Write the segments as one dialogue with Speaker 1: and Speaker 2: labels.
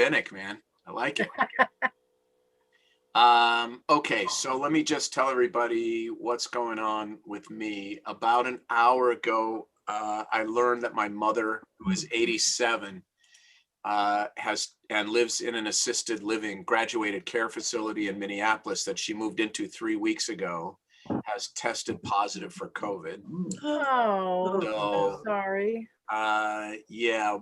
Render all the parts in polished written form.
Speaker 1: rabbinic, man. I like it. Okay, so let me just tell everybody what's going on with me. About an hour ago, I learned that my mother, who is 87, has and lives in an assisted living graduated care facility in Minneapolis that she moved into 3 weeks ago, has tested positive for COVID.
Speaker 2: Oh,
Speaker 1: So,
Speaker 2: sorry.
Speaker 1: yeah,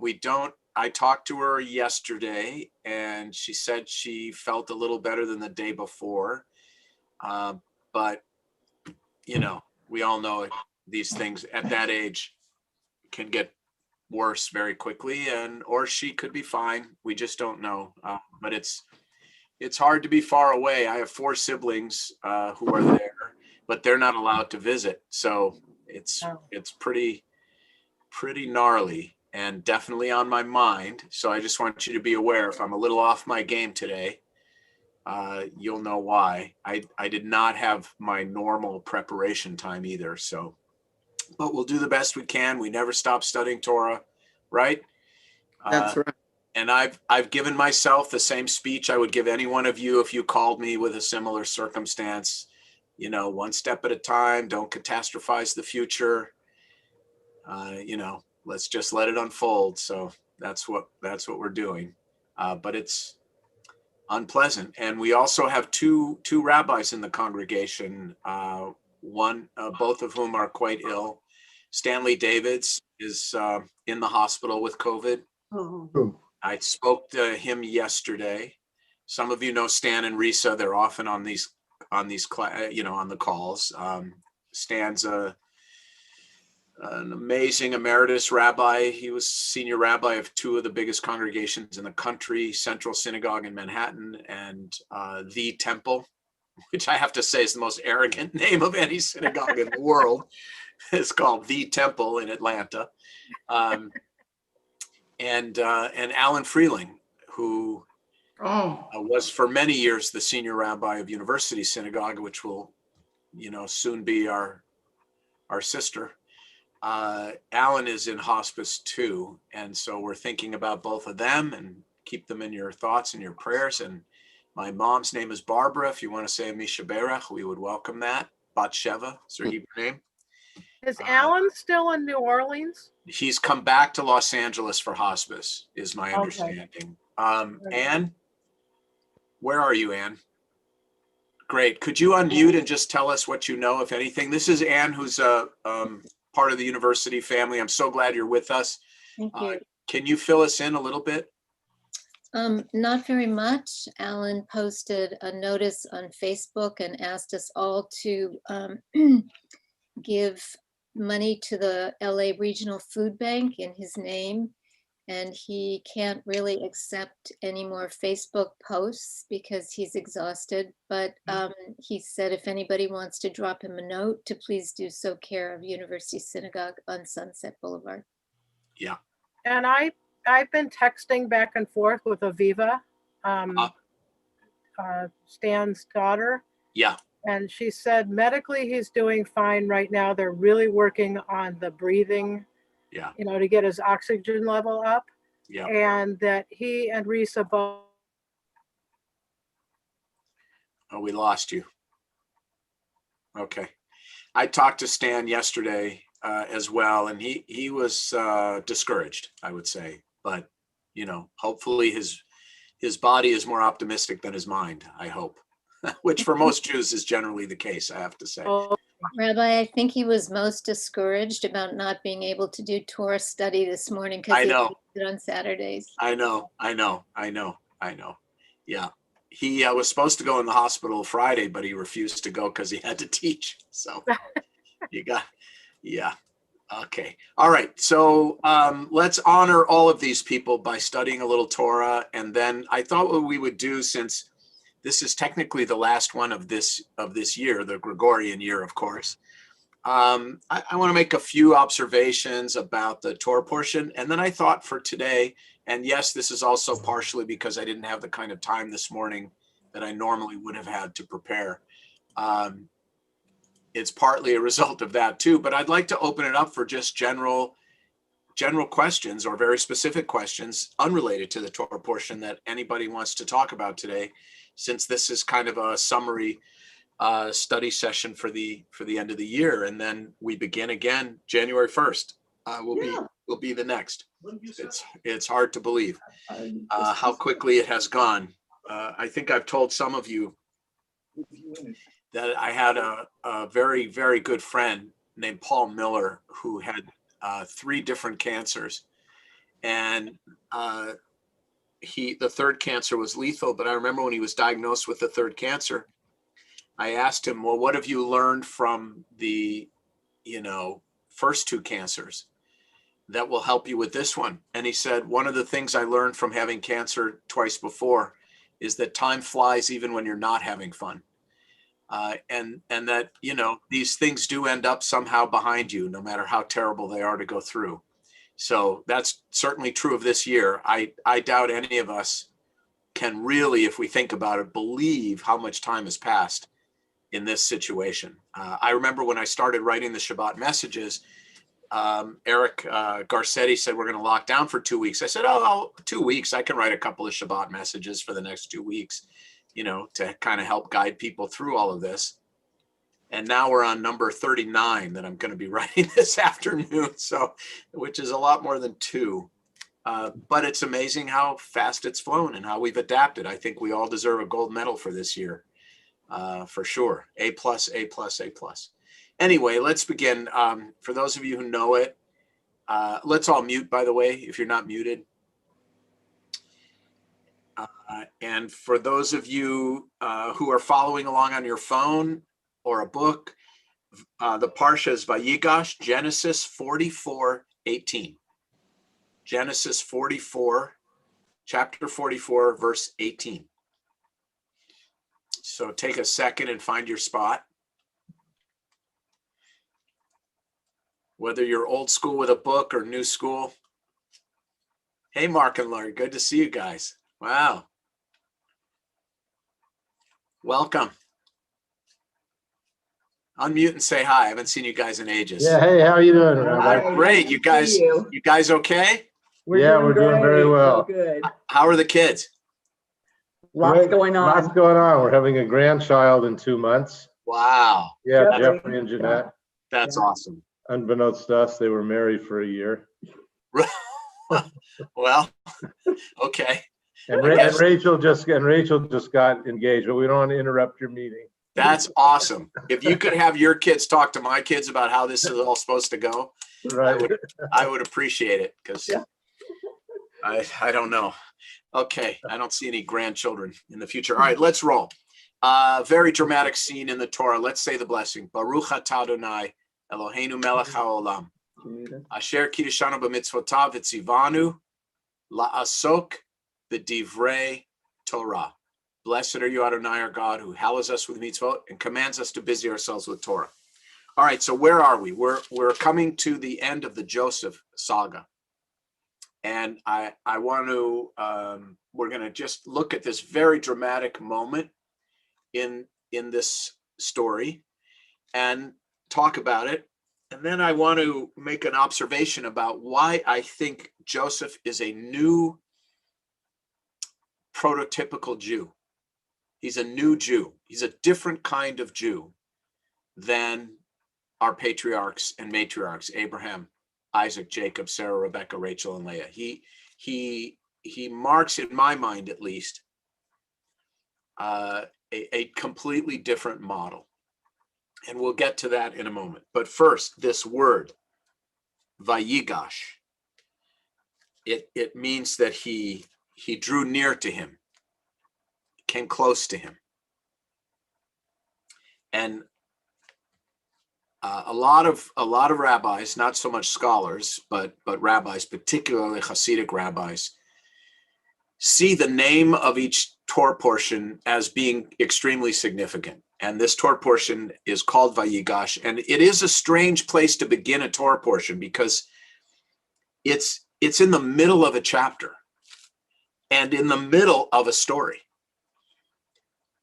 Speaker 1: I talked to her yesterday and she said she felt a little better than the day before. But, we all know these things at that age can get worse very quickly, or she could be fine. We just don't know. But it's hard to be far away. I have 4 siblings who are there, but they're not allowed to visit. So it's pretty gnarly and definitely on my mind. So I just want you to be aware if I'm a little off my game today, you'll know why. I did not have my normal preparation time either. So, but we'll do the best we can. We never stop studying Torah, right?
Speaker 3: That's right.
Speaker 1: And I've given myself the same speech I would give any one of you if you called me with a similar circumstance. One step at a time. Don't catastrophize the future. Let's just let it unfold. So that's what we're doing. But it's unpleasant. And we also have two rabbis in the congregation. Both of whom are quite ill. Stanley Davids is in the hospital with COVID.
Speaker 3: Oh.
Speaker 1: I spoke to him yesterday. Some of you know Stan and Risa. They're often on the calls. Stan's an amazing emeritus rabbi. He was senior rabbi of 2 of the biggest congregations in the country, Central Synagogue in Manhattan and the Temple, which I have to say is the most arrogant name of any synagogue in the world. It's called the Temple in Atlanta. And Alan Freeling, who was for many years the senior rabbi of University Synagogue, which will, soon be our sister. Alan is in hospice too. And so we're thinking about both of them and keep them in your thoughts and your prayers. And my mom's name is Barbara. If you want to say Misha Berach, we would welcome that. Bat Sheva is her Hebrew name.
Speaker 2: Is Alan still in New Orleans?
Speaker 1: He's come back to Los Angeles for hospice, is my understanding. Anne, where are you, Anne? Great. Could you unmute and just tell us what you know, if anything? This is Anne, who's part of the university family. I'm so glad you're with us.
Speaker 4: Thank you.
Speaker 1: Can you fill us in a little bit?
Speaker 4: Not very much. Alan posted a notice on Facebook and asked us all to give money to the LA Regional Food Bank in his name. And he can't really accept any more Facebook posts because he's exhausted. But he said if anybody wants to drop him a note, to please do so, care of University Synagogue on Sunset Boulevard.
Speaker 1: Yeah.
Speaker 2: And I've been texting back and forth with Aviva, Stan's daughter.
Speaker 1: Yeah.
Speaker 2: And she said medically he's doing fine right now. They're really working on the breathing, to get his oxygen level up.
Speaker 1: Yeah.
Speaker 2: And that he and Risa both.
Speaker 1: Oh, we lost you. Okay. I talked to Stan yesterday as well, and he was discouraged, I would say. But, hopefully his body is more optimistic than his mind, I hope. Which for most Jews is generally the case, I have to say.
Speaker 4: Rabbi, I think he was most discouraged about not being able to do Torah study this morning because he did it on Saturdays.
Speaker 1: I know. Yeah. He was supposed to go in the hospital Friday, but he refused to go because he had to teach. So yeah. Okay. All right. So let's honor all of these people by studying a little Torah. And then I thought what we would do, since this is technically the last one of this year, the Gregorian year, of course. I want to make a few observations about the Torah portion. And then I thought for today, and yes, this is also partially because I didn't have the kind of time this morning that I normally would have had to prepare. It's partly a result of that too, but I'd like to open it up for just general general questions or very specific questions unrelated to the Torah portion that anybody wants to talk about today, since this is kind of a summary study session for the end of the year, and then we begin again January 1st. Will be the next. It's hard to believe how quickly it has gone. I think I've told some of you that I had a very, very good friend named Paul Miller who had 3 different cancers, and the third cancer was lethal. But I remember when he was diagnosed with the third cancer, I asked him, well, what have you learned from the, first 2 cancers that will help you with this one? And he said, one of the things I learned from having cancer twice before is that time flies even when you're not having fun. And that, these things do end up somehow behind you, no matter how terrible they are to go through. So that's certainly true of this year. I doubt any of us can really, if we think about it, believe how much time has passed in this situation. I remember when I started writing the Shabbat messages, Eric Garcetti said, we're going to lock down for 2 weeks. I said, 2 weeks. I can write a couple of Shabbat messages for the next 2 weeks, to kind of help guide people through all of this. And now we're on number 39 that I'm going to be writing this afternoon. So, which is a lot more than 2. But it's amazing how fast it's flown and how we've adapted. I think we all deserve a gold medal for this year, for sure. A+, A+, A+. Anyway, let's begin. For those of you who know it, let's all mute, by the way, if you're not muted. And for those of you who are following along on your phone or a book, the Parsha is Vayigash, Genesis 44:18. Genesis 44, chapter 44, verse 18. So take a second and find your spot. Whether you're old school with a book or new school. Hey, Mark and Laurie, good to see you guys. Wow. Welcome. Unmute and say hi. I haven't seen you guys in ages.
Speaker 3: Yeah, hey, how are you doing, Rabbi?
Speaker 1: Great. You guys okay?
Speaker 3: We're doing very well.
Speaker 5: Good.
Speaker 1: How are the kids?
Speaker 5: Lots going on.
Speaker 3: Lots going on. We're having a grandchild in 2 months.
Speaker 1: Wow.
Speaker 3: Yeah,
Speaker 5: Jeffrey.
Speaker 3: Jeffrey and Jeanette.
Speaker 1: That's
Speaker 5: Yeah.
Speaker 1: awesome.
Speaker 3: Unbeknownst to us, they were married for a year.
Speaker 1: Well, okay.
Speaker 3: And
Speaker 1: I guess-
Speaker 3: Rachel just got engaged, but we don't want to interrupt your meeting.
Speaker 1: That's awesome. If you could have your kids talk to my kids about how this is all supposed to go,
Speaker 3: Right.
Speaker 1: I would appreciate it, because
Speaker 5: Yeah.
Speaker 1: I don't know. Okay, I don't see any grandchildren in the future. All right, let's roll. Very dramatic scene in the Torah. Let's say the blessing. Baruch atah Adonai Eloheinu melech haolam. Asher kiddushanu b'mitzvotav v'tzivanu la'asok b'divrei Torah. Blessed are you, Adonai, our God, who hallows us with mitzvot and commands us to busy ourselves with Torah. All right, so where are we? We're coming to the end of the Joseph saga. And I want to, we're going to just look at this very dramatic moment in this story and talk about it. And then I want to make an observation about why I think Joseph is a new prototypical Jew. He's a new Jew. He's a different kind of Jew than our patriarchs and matriarchs, Abraham, Isaac, Jacob, Sarah, Rebecca, Rachel, and Leah. He marks, in my mind at least, a completely different model. And we'll get to that in a moment. But first, this word, Vayigash, it means that he drew near to him, came close to him. And a lot of rabbis, not so much scholars, but rabbis, particularly Hasidic rabbis, see the name of each Torah portion as being extremely significant. And this Torah portion is called Vayigash. And it is a strange place to begin a Torah portion because it's in the middle of a chapter and in the middle of a story.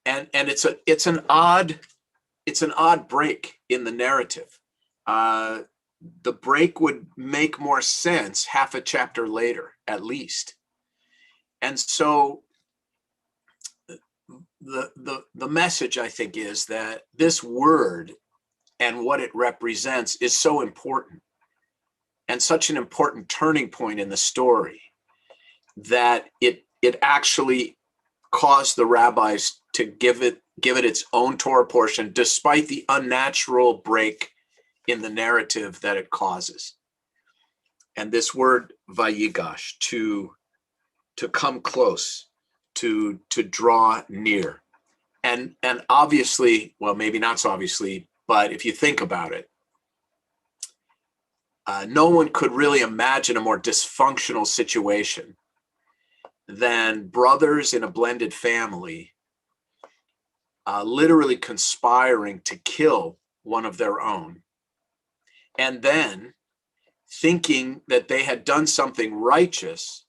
Speaker 1: And it's an odd break in the narrative. the break would make more sense half a chapter later, at least. And so the message, I think, is that this word and what it represents is so important, and such an important turning point in the story, that it actually caused the rabbis to give it its own Torah portion, despite the unnatural break in the narrative that it causes. And this word Vayigash, to come close, to draw near. And obviously, well, maybe not so obviously, but if you think about it, no one could really imagine a more dysfunctional situation than brothers in a blended family literally conspiring to kill one of their own, and then thinking that they had done something righteous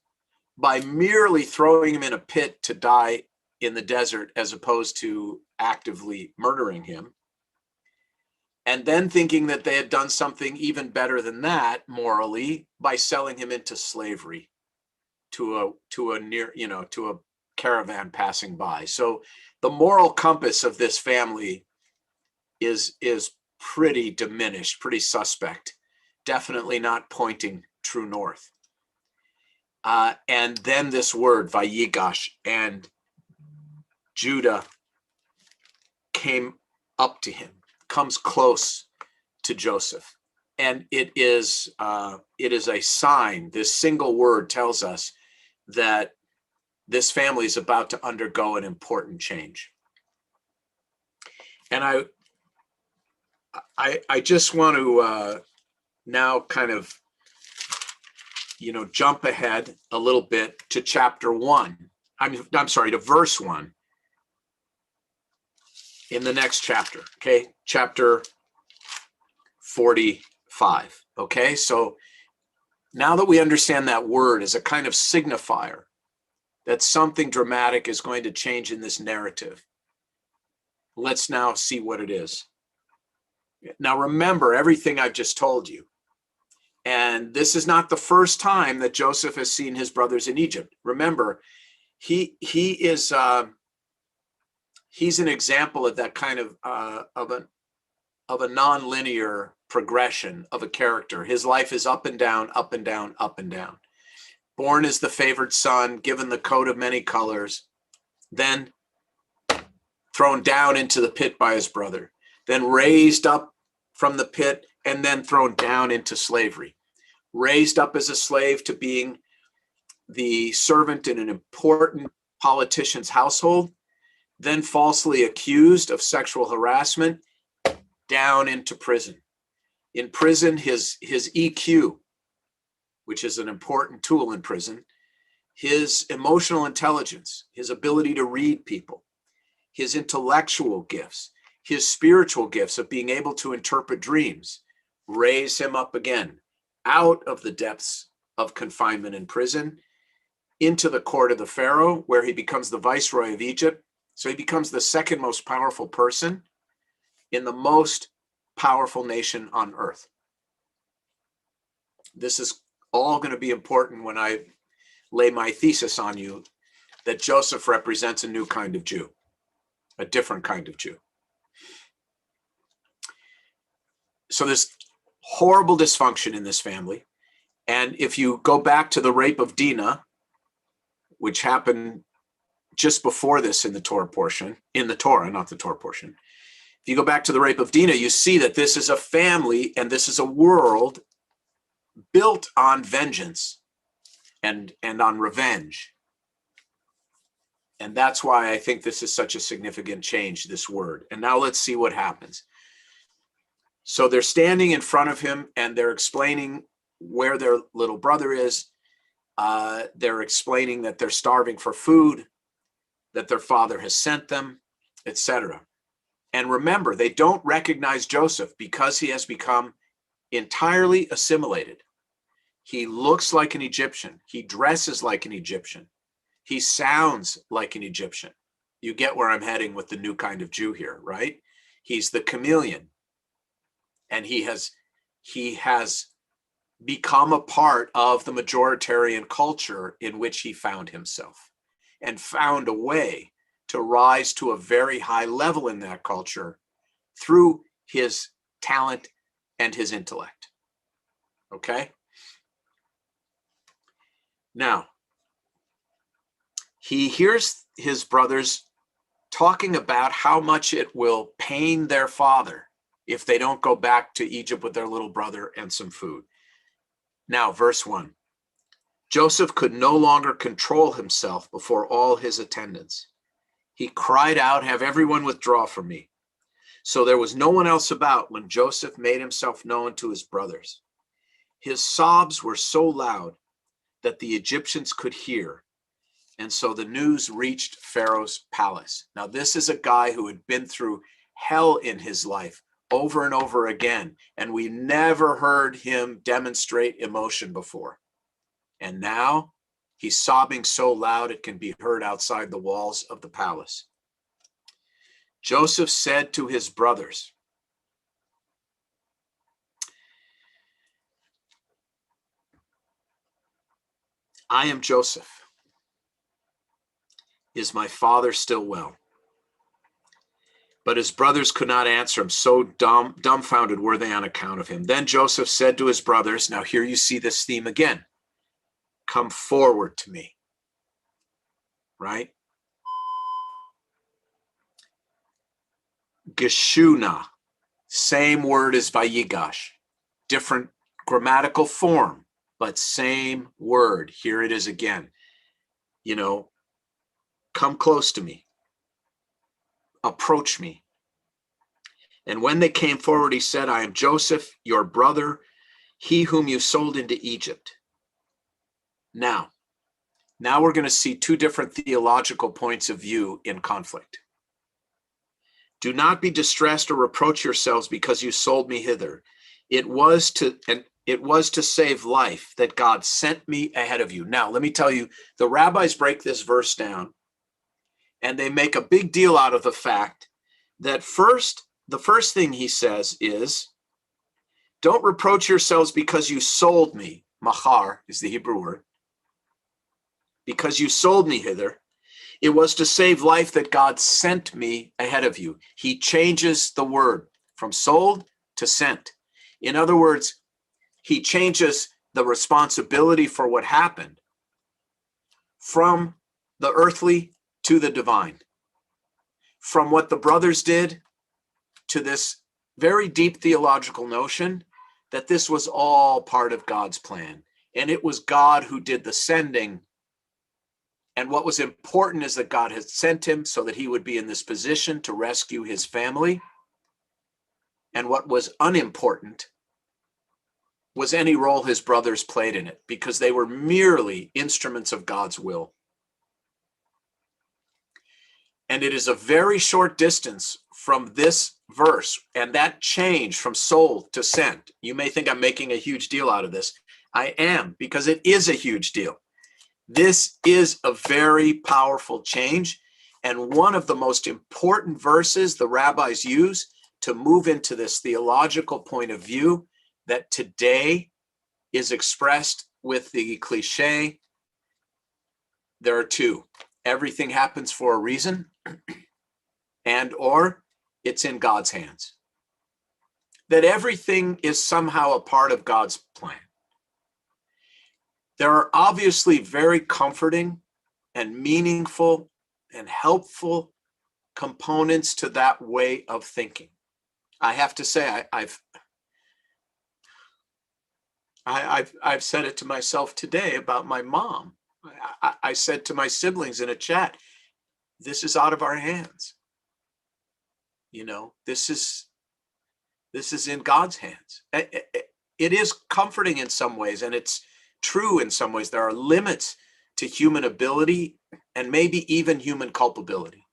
Speaker 1: by merely throwing him in a pit to die in the desert, as opposed to actively murdering him. And then thinking that they had done something even better than that morally by selling him into slavery to a caravan passing by. So the moral compass of this family is pretty diminished, pretty suspect, definitely not pointing true north. And then this word Vayigash, and Judah came up to him, comes close to Joseph. And it is a sign. This single word tells us that this family is about to undergo an important change. And I just want to now kind of, jump ahead a little bit to chapter 1. I'm sorry, to verse 1 in the next chapter. Okay, chapter 45. Okay, so now that we understand that word as a kind of signifier that something dramatic is going to change in this narrative, let's now see what it is. Now remember everything I've just told you. And this is not the first time that Joseph has seen his brothers in Egypt. Remember, he's an example of that kind of a non-linear progression of a character. His life is up and down, up and down, up and down. Born as the favored son, given the coat of many colors, then thrown down into the pit by his brother, then raised up from the pit, and then thrown down into slavery. Raised up as a slave to being the servant in an important politician's household, then falsely accused of sexual harassment, down into prison. In prison, his EQ, which is an important tool in prison, his emotional intelligence, his ability to read people, his intellectual gifts, his spiritual gifts of being able to interpret dreams, raise him up again out of the depths of confinement in prison into the court of the Pharaoh, where he becomes the viceroy of Egypt. So he becomes the second most powerful person in the most powerful nation on earth. This is all going to be important when I lay my thesis on you, that Joseph represents a new kind of Jew, a different kind of Jew. So there's horrible dysfunction in this family. And if you go back to the rape of Dinah, which happened just before this in the Torah portion, in the Torah, not the Torah portion. If you go back to the rape of Dinah, you see that this is a family and this is a world built on vengeance and on revenge. And that's why I think this is such a significant change, this word. And now let's see what happens. So they're standing in front of him and they're explaining where their little brother is. They're explaining that they're starving for food, that their father has sent them, etc. And remember, they don't recognize Joseph because he has become entirely assimilated. He looks like an Egyptian. He dresses like an Egyptian. He sounds like an Egyptian. You get where I'm heading with the new kind of Jew here, right? He's the chameleon. And he he has become a part of the majoritarian culture in which he found himself, and found a way to rise to a very high level in that culture through his talent and his intellect. Okay? Now, he hears his brothers talking about how much it will pain their father if they don't go back to Egypt with their little brother and some food. Now, verse 1. Joseph could no longer control himself before all his attendants. He cried out, "Have everyone withdraw from me." So there was no one else about when Joseph made himself known to his brothers. His sobs were so loud that the Egyptians could hear. And so the news reached Pharaoh's palace. Now, this is a guy who had been through hell in his life over and over again, and we never heard him demonstrate emotion before. And now he's sobbing so loud it can be heard outside the walls of the palace. Joseph said to his brothers, "I am Joseph. Is my father still well?" But his brothers could not answer him, so dumbfounded were they on account of him. Then Joseph said to his brothers, now here you see this theme again, "Come forward to me." Right? Geshuna, same word as Vayigash, different grammatical form, but same word. Here it is again. You know, come close to me. Approach me. And when they came forward, he said, "I am Joseph, your brother, he whom you sold into Egypt." Now we're going to see two different theological points of view in conflict. "Do not be distressed or reproach yourselves because you sold me hither. It was to save life that God sent me ahead of you." Now, let me tell you, the rabbis break this verse down and they make a big deal out of the fact that the first thing he says is, don't reproach yourselves because you sold me. Machar is the Hebrew word. Because you sold me hither. It was to save life that God sent me ahead of you. He changes the word from sold to sent. In other words, he changes the responsibility for what happened from the earthly to the divine. From what the brothers did to this very deep theological notion that this was all part of God's plan. And it was God who did the sending. And what was important is that God had sent him so that he would be in this position to rescue his family. And what was unimportant was any role his brothers played in it, because they were merely instruments of God's will. And it is a very short distance from this verse and that change from sold to sent. You may think I'm making a huge deal out of this. I am, because it is a huge deal. This is a very powerful change, and one of the most important verses the rabbis use to move into this theological point of view that today is expressed with the cliche. There are two. Everything happens for a reason, and or it's in God's hands. That everything is somehow a part of God's plan. There are obviously very comforting and meaningful and helpful components to that way of thinking. I have to say, I've said it to myself today about my mom. I said to my siblings in a chat, this is out of our hands. You know, this is in God's hands. It is comforting in some ways, and it's true in some ways. There are limits to human ability and maybe even human culpability.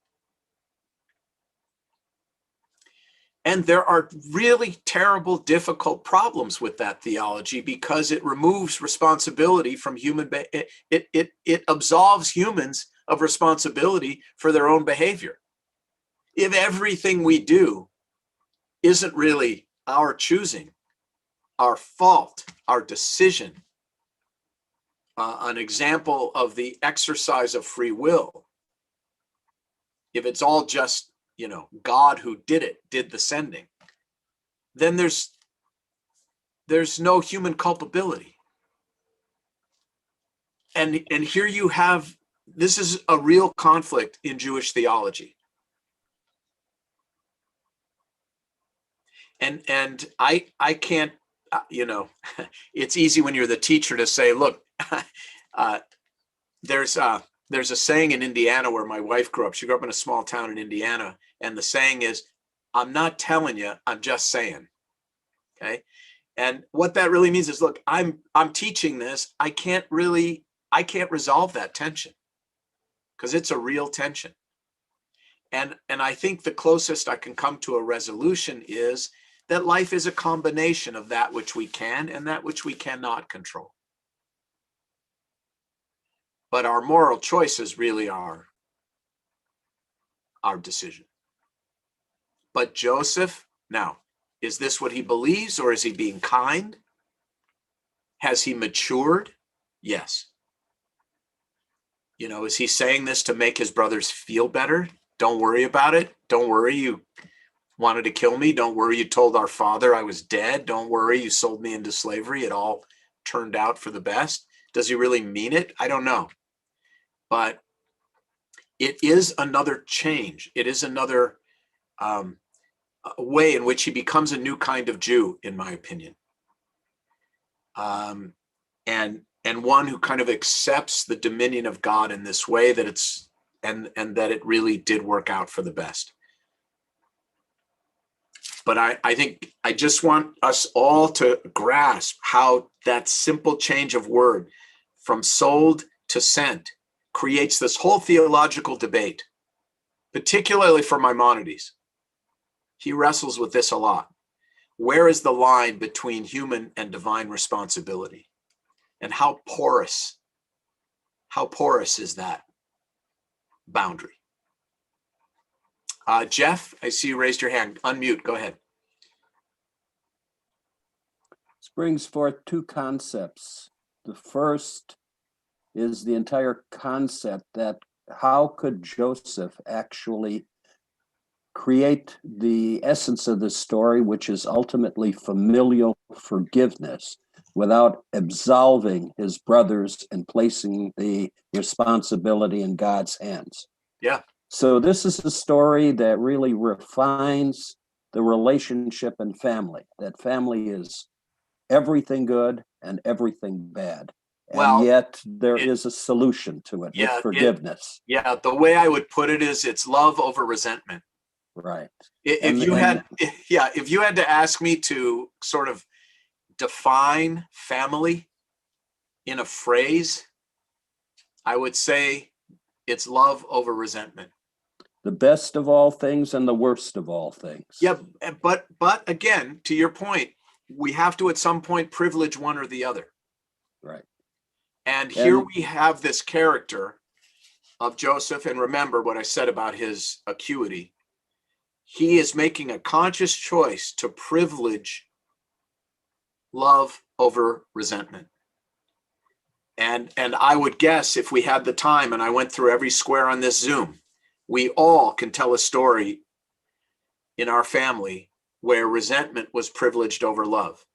Speaker 1: And there are really terrible, difficult problems with that theology because it removes responsibility from it absolves humans of responsibility for their own behavior. If everything we do isn't really our choosing, our fault, our decision, an example of the exercise of free will, if it's all just, God who did the sending, then there's no human culpability. And here you have, this is a real conflict in Jewish theology. And I can't, it's easy when you're the teacher to say, look, there's a saying in Indiana where my wife grew up. She grew up in a small town in Indiana. And the saying is, I'm not telling you, I'm just saying. Okay. And what that really means is, look, I'm teaching this. I can't resolve that tension because it's a real tension. And I think the closest I can come to a resolution is that life is a combination of that which we can and that which we cannot control. But our moral choices really are our decision. But Joseph, now, is this what he believes, or is he being kind? Has he matured? Yes. Is he saying this to make his brothers feel better? Don't worry about it. Don't worry, you wanted to kill me. Don't worry, you told our father I was dead. Don't worry, you sold me into slavery. It all turned out for the best. Does he really mean it? I don't know. But it is another change. It is another way in which he becomes a new kind of Jew, in my opinion. And one who kind of accepts the dominion of God in this way, that it's and that it really did work out for the best. But I think I just want us all to grasp how that simple change of word from sold to sent creates this whole theological debate, particularly for Maimonides. He wrestles with this a lot. Where is the line between human and divine responsibility? And how porous is that boundary? Jeff, I see you raised your hand. Unmute, go ahead.
Speaker 6: This brings forth two concepts. The first is the entire concept that how could Joseph actually create the essence of the story, which is ultimately familial forgiveness, without absolving his brothers and placing the responsibility in God's hands.
Speaker 1: Yeah.
Speaker 6: So this is a story that really refines the relationship and family, that family is everything good and everything bad. And yet there is a solution to it with forgiveness.
Speaker 1: The way I would put it is it's love over resentment.
Speaker 6: Right.
Speaker 1: If you had to ask me to sort of define family in a phrase, I would say it's love over resentment.
Speaker 6: The best of all things and the worst of all things.
Speaker 1: Yeah, but again, to your point, we have to at some point privilege one or the other.
Speaker 6: Right.
Speaker 1: And here we have this character of Joseph, and remember what I said about his acuity. He is making a conscious choice to privilege love over resentment. And I would guess if we had the time and I went through every square on this Zoom, we all can tell a story in our family where resentment was privileged over love.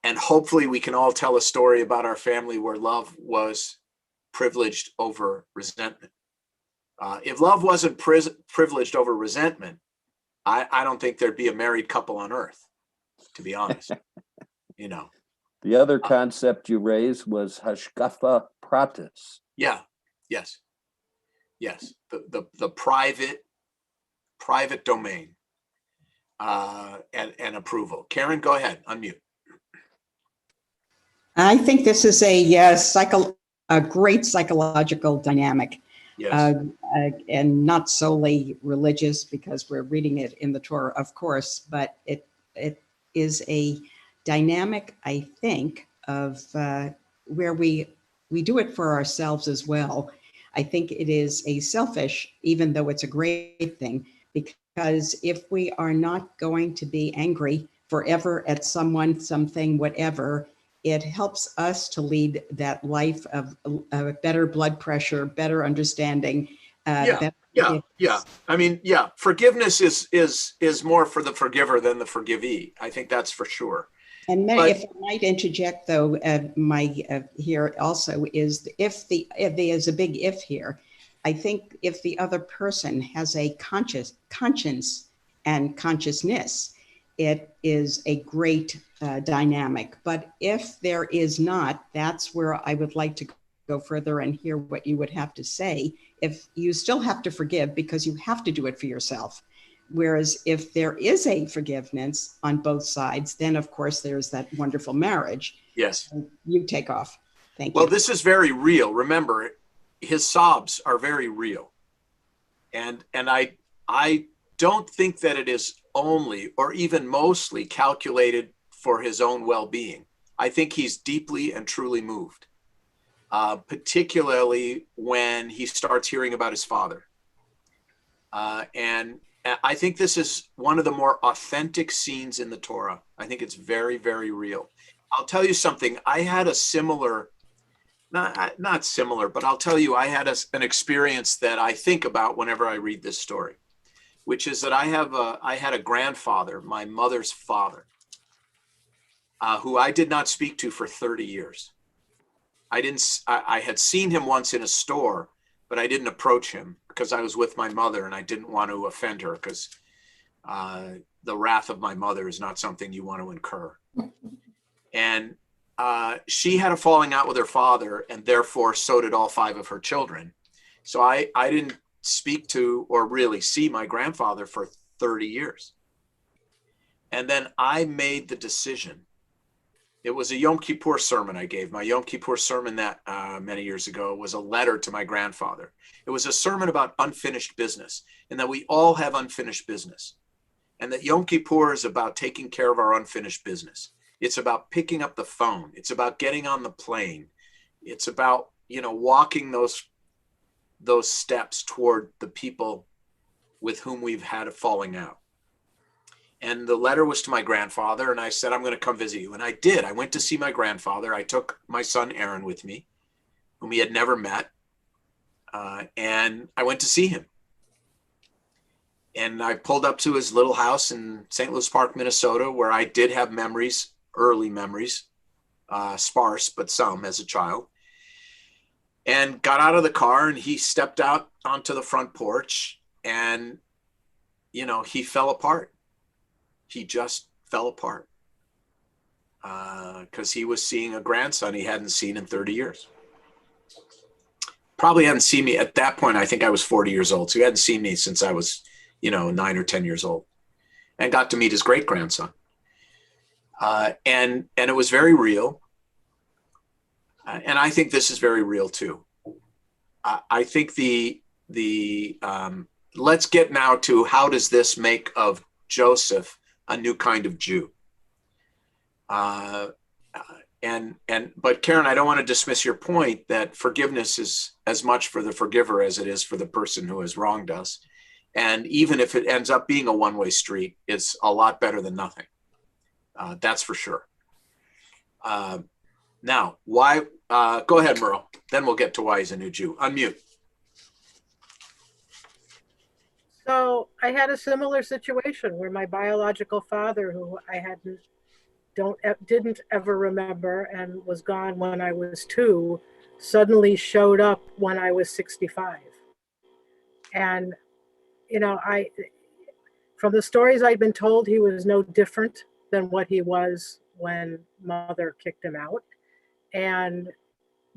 Speaker 1: And hopefully we can all tell a story about our family where love was privileged over resentment. If love wasn't privileged over resentment, I don't think there'd be a married couple on earth, to be honest.
Speaker 6: The other concept you raised was hashkafa pratis.
Speaker 1: Yeah. Yes. The private domain and approval. Karen, go ahead. Unmute.
Speaker 5: I think this is a great psychological dynamic.
Speaker 1: Yes.
Speaker 5: And not solely religious, because we're reading it in the Torah, of course, but it is a dynamic, I think, of where we do it for ourselves as well. I think it is a selfish, even though it's a great thing, because if we are not going to be angry forever at someone, something, whatever. It helps us to lead that life of better blood pressure, better understanding.
Speaker 1: Yeah. I mean, yeah, forgiveness is more for the forgiver than the forgivee. I think that's for sure.
Speaker 5: And if I might interject, though, here also is if there's a big if here. I think if the other person has a conscience and consciousness, it is a great dynamic. But if there is not, that's where I would like to go further and hear what you would have to say. If you still have to forgive because you have to do it for yourself. Whereas if there is a forgiveness on both sides, then of course there's that wonderful marriage.
Speaker 1: Yes.
Speaker 5: So you take off. Thank you.
Speaker 1: Well, this is very real. Remember, his sobs are very real. And I don't think that it is only or even mostly calculated for his own well-being. I think he's deeply and truly moved, particularly when he starts hearing about his father. And I think this is one of the more authentic scenes in the Torah. I think it's very, very real. I'll tell you something. I had a similar, not similar, but I'll tell you, I had an experience that I think about whenever I read this story, which is that I had a grandfather, my mother's father, who I did not speak to for 30 years. I had seen him once in a store, but I didn't approach him because I was with my mother and I didn't want to offend her because the wrath of my mother is not something you want to incur. And she had a falling out with her father, and therefore so did all 5 of her children. So I didn't speak to or really see my grandfather for 30 years. And then I made the decision. It was a Yom Kippur sermon I gave. My Yom Kippur sermon that many years ago was a letter to my grandfather. It was a sermon about unfinished business and that we all have unfinished business. And that Yom Kippur is about taking care of our unfinished business. It's about picking up the phone. It's about getting on the plane. It's about, walking those steps toward the people with whom we've had a falling out. And the letter was to my grandfather, and I said, I'm going to come visit you. And I did. I went to see my grandfather. I took my son, Aaron, with me, whom he had never met. And I went to see him. And I pulled up to his little house in St. Louis Park, Minnesota, where I did have memories, early memories, sparse, but some as a child. And got out of the car, and he stepped out onto the front porch, and, he fell apart. He just fell apart because he was seeing a grandson he hadn't seen in 30 years. Probably hadn't seen me at that point. I think I was 40 years old. So he hadn't seen me since I was, 9 or 10 years old, and got to meet his great grandson. And it was very real. And I think this is very real too. I think let's get now to how does this make of Joseph a new kind of Jew. But Karen, I don't want to dismiss your point that forgiveness is as much for the forgiver as it is for the person who has wronged us. And even if it ends up being a one-way street, it's a lot better than nothing. That's for sure. Now, why? Go ahead, Merle. Then we'll get to why he's a new Jew. Unmute.
Speaker 2: So I had a similar situation where my biological father, who I didn't ever remember and was gone when I was 2, suddenly showed up when I was 65. And, from the stories I'd been told, he was no different than what he was when mother kicked him out.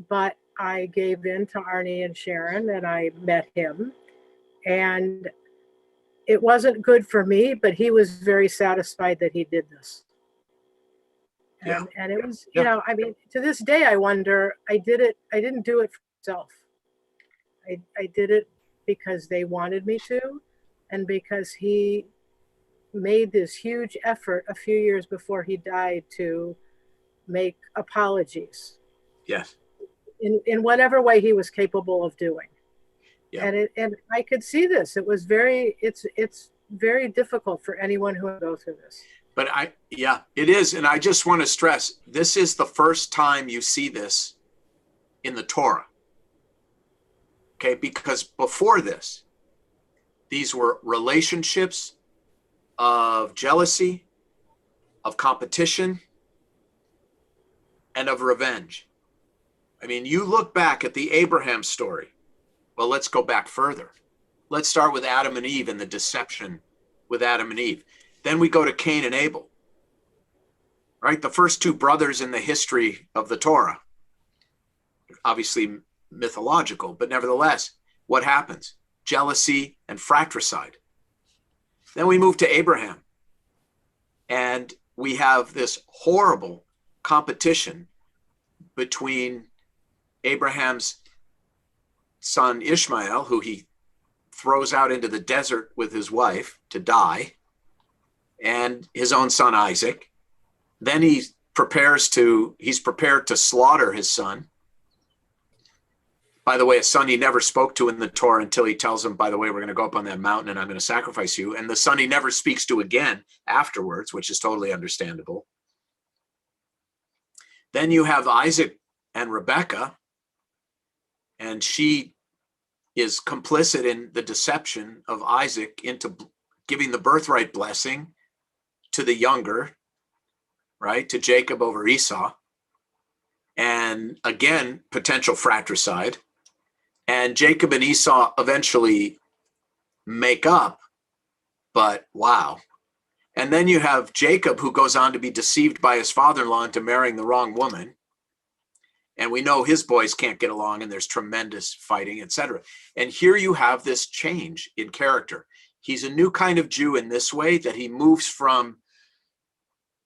Speaker 2: But I gave in to Arnie and Sharon, and I met him. And it wasn't good for me, but he was very satisfied that he did this. And it was, to this day, I wonder, I didn't do it for myself. I did it because they wanted me to, and because he made this huge effort a few years before he died to make apologies.
Speaker 1: Yes.
Speaker 2: In whatever way he was capable of doing.
Speaker 1: Yeah.
Speaker 2: And I could see this. It's very difficult for anyone who would go through this.
Speaker 1: But yeah, it is. And I just want to stress, this is the first time you see this in the Torah. Okay, because before this, these were relationships of jealousy, of competition, and of revenge. I mean, you look back at the Abraham story. Well, let's go back further. Let's start with Adam and Eve and the deception with Adam and Eve. Then we go to Cain and Abel, right? The first two brothers in the history of the Torah. Obviously mythological, but nevertheless, what happens? Jealousy and fratricide. Then we move to Abraham, and we have this horrible competition between Abraham's son Ishmael, who he throws out into the desert with his wife to die, and his own son Isaac. Then he's prepared to slaughter his son. By the way, a son he never spoke to in the Torah until he tells him, by the way, we're going to go up on that mountain and I'm going to sacrifice you. And the son he never speaks to again afterwards, which is totally understandable. Then you have Isaac and Rebekah, and she is complicit in the deception of Isaac into giving the birthright blessing to the younger, right, to Jacob over Esau. And again, potential fratricide. And Jacob and Esau eventually make up, but wow. And then you have Jacob, who goes on to be deceived by his father-in-law into marrying the wrong woman. And we know his boys can't get along, and there's tremendous fighting, etc. And here you have this change in character. He's a new kind of Jew in this way, that he moves from,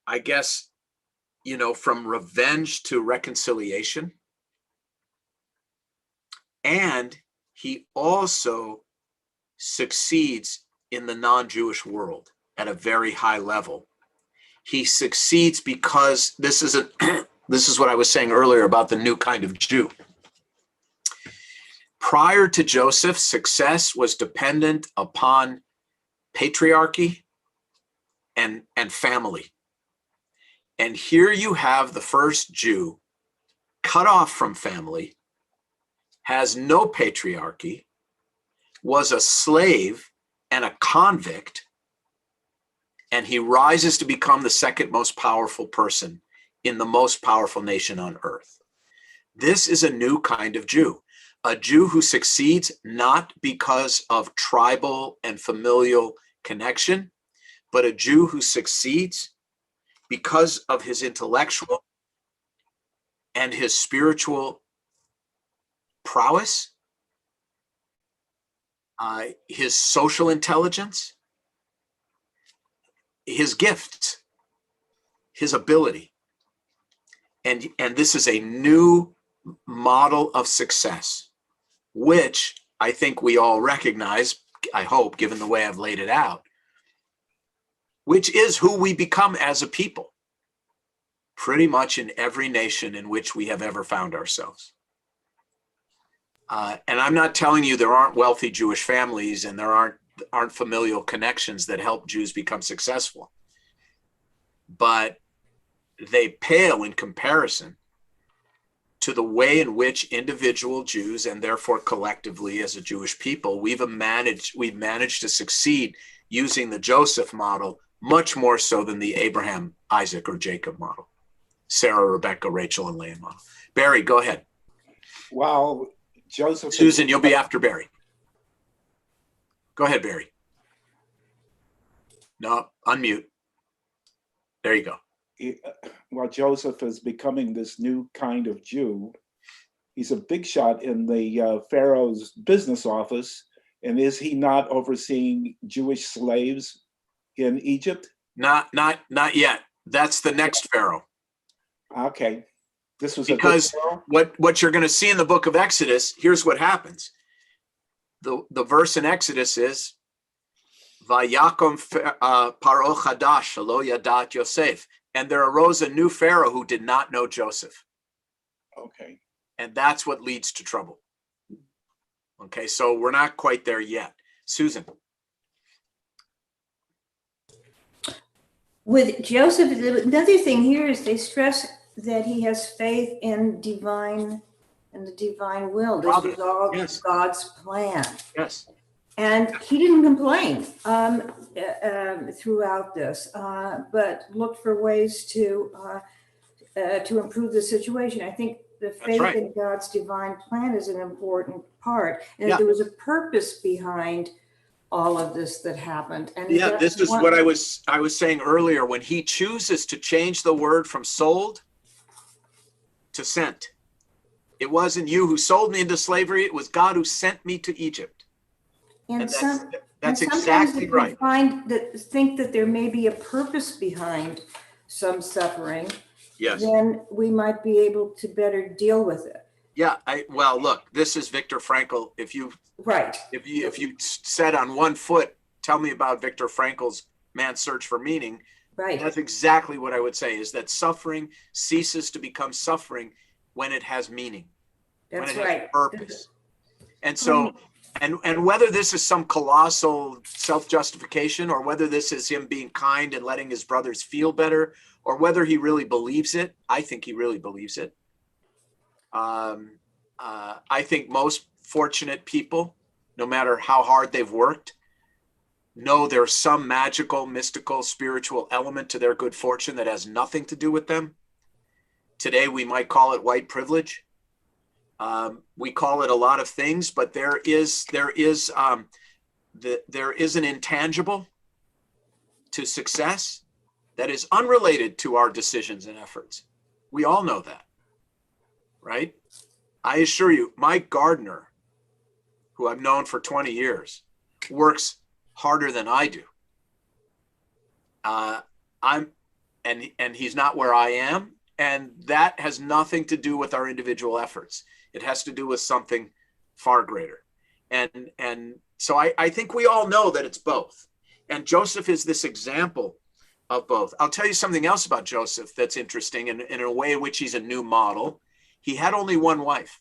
Speaker 1: I guess, from revenge to reconciliation. And he also succeeds in the non-Jewish world at a very high level. He succeeds because this is what I was saying earlier about the new kind of Jew. Prior to Joseph, success was dependent upon patriarchy and family. And here you have the first Jew cut off from family, has no patriarchy, was a slave and a convict, and he rises to become the second most powerful person in the most powerful nation on earth. This is a new kind of Jew, a Jew who succeeds not because of tribal and familial connection, but a Jew who succeeds because of his intellectual and his spiritual prowess, his social intelligence, his gifts, his ability. And this is a new model of success, which I think we all recognize, I hope, given the way I've laid it out, which is who we become as a people, pretty much in every nation in which we have ever found ourselves. And I'm not telling you there aren't wealthy Jewish families and there aren't familial connections that help Jews become successful, but they pale in comparison to the way in which individual Jews, and therefore collectively as a Jewish people, we've managed to succeed using the Joseph model much more so than the Abraham, Isaac, or Jacob model. Sarah, Rebecca, Rachel, and Leah model. Barry, go ahead.
Speaker 7: Well, Joseph.
Speaker 1: Susan, you'll be after Barry. Go ahead, Barry. No, unmute. There you go.
Speaker 7: While Joseph is becoming this new kind of Jew, he's a big shot in the Pharaoh's business office. And is he not overseeing Jewish slaves in Egypt?
Speaker 1: Not yet. That's the next Pharaoh.
Speaker 7: Okay. This was
Speaker 1: because what you're going to see in the book of Exodus, here's what happens. The verse in Exodus is, Vayakom Paro Chadash Lo Yadat Yosef. And there arose a new Pharaoh who did not know Joseph.
Speaker 7: Okay.
Speaker 1: And that's what leads to trouble. Okay, so we're not quite there yet. Susan.
Speaker 8: With Joseph, another thing here is they stress that he has faith in the divine will. This was all
Speaker 1: Yes.
Speaker 8: God's plan.
Speaker 1: Yes.
Speaker 8: And he didn't complain throughout this, but looked for ways to improve the situation. I think the faith
Speaker 1: right.
Speaker 8: in God's divine plan is an important part, and
Speaker 1: Yeah.
Speaker 8: that there was a purpose behind all of this that happened. And
Speaker 1: Yeah,
Speaker 8: that's
Speaker 1: this is what I was saying earlier. When he chooses to change the word from sold to sent, it wasn't you who sold me into slavery. It was God who sent me to Egypt.
Speaker 8: And
Speaker 1: that's
Speaker 8: sometimes
Speaker 1: exactly
Speaker 8: if we
Speaker 1: right.
Speaker 8: think that there may be a purpose behind some suffering,
Speaker 1: Yes.
Speaker 8: then we might be able to better deal with it.
Speaker 1: Yeah. Well, look, this is Viktor Frankl. If you said on one foot, tell me about Viktor Frankl's Man's Search for Meaning.
Speaker 8: Right.
Speaker 1: That's exactly what I would say, is that suffering ceases to become suffering when it has meaning.
Speaker 8: That's
Speaker 1: when it
Speaker 8: right.
Speaker 1: has purpose. And so, and whether this is some colossal self-justification, or whether this is him being kind and letting his brothers feel better, or whether he really believes it, I think he really believes it. I think most fortunate people, no matter how hard they've worked, know there's some magical, mystical, spiritual element to their good fortune that has nothing to do with them. Today, we might call it white privilege. We call it a lot of things, but there is an intangible to success that is unrelated to our decisions and efforts. We all know that, right? I assure you, my gardener, who I've known for 20 years, works harder than I do. And he's not where I am, and that has nothing to do with our individual efforts. It has to do with something far greater. And so I think we all know that it's both. And Joseph is this example of both. I'll tell you something else about Joseph that's interesting, and in a way in which he's a new model. He had only one wife.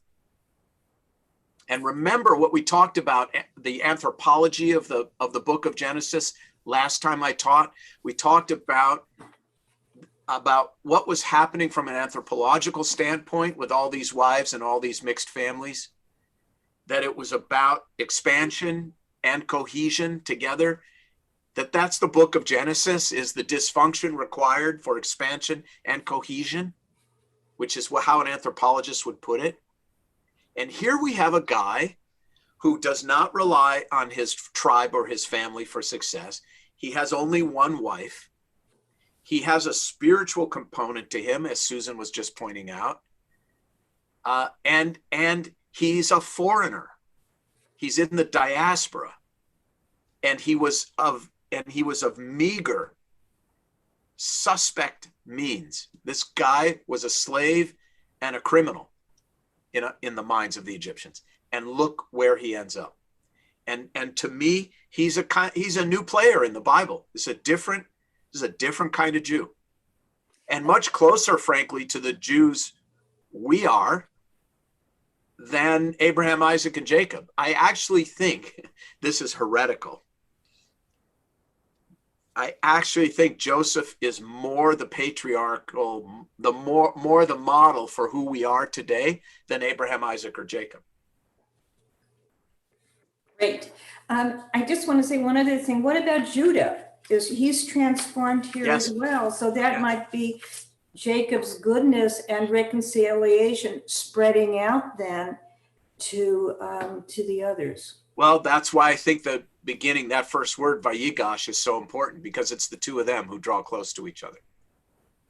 Speaker 1: And remember what we talked about, the anthropology of the book of Genesis last time I taught. We talked about what was happening from an anthropological standpoint with all these wives and all these mixed families, that it was about expansion and cohesion together, that's the book of Genesis, is the dysfunction required for expansion and cohesion, which is how an anthropologist would put it. And here we have a guy who does not rely on his tribe or his family for success. He has only one wife. He has a spiritual component to him, as Susan was just pointing out. And he's a foreigner. He's in the diaspora. And he was of meager, suspect means. This guy was a slave and a criminal in the minds of the Egyptians. And look where he ends up. And to me, he's a new player in the Bible. This is a different kind of Jew, and much closer, frankly, to the Jews we are than Abraham, Isaac, and Jacob. I actually think this is heretical. I actually think Joseph is more the patriarchal, more the model for who we are today than Abraham, Isaac, or Jacob.
Speaker 8: Great. I just want to say one other thing. What about Judah? He's transformed here
Speaker 1: Yes.
Speaker 8: as well. So that might be Jacob's goodness and reconciliation spreading out then to the others.
Speaker 1: Well, that's why I think the beginning, that first word, Vayigash, is so important, because it's the two of them who draw close to each other.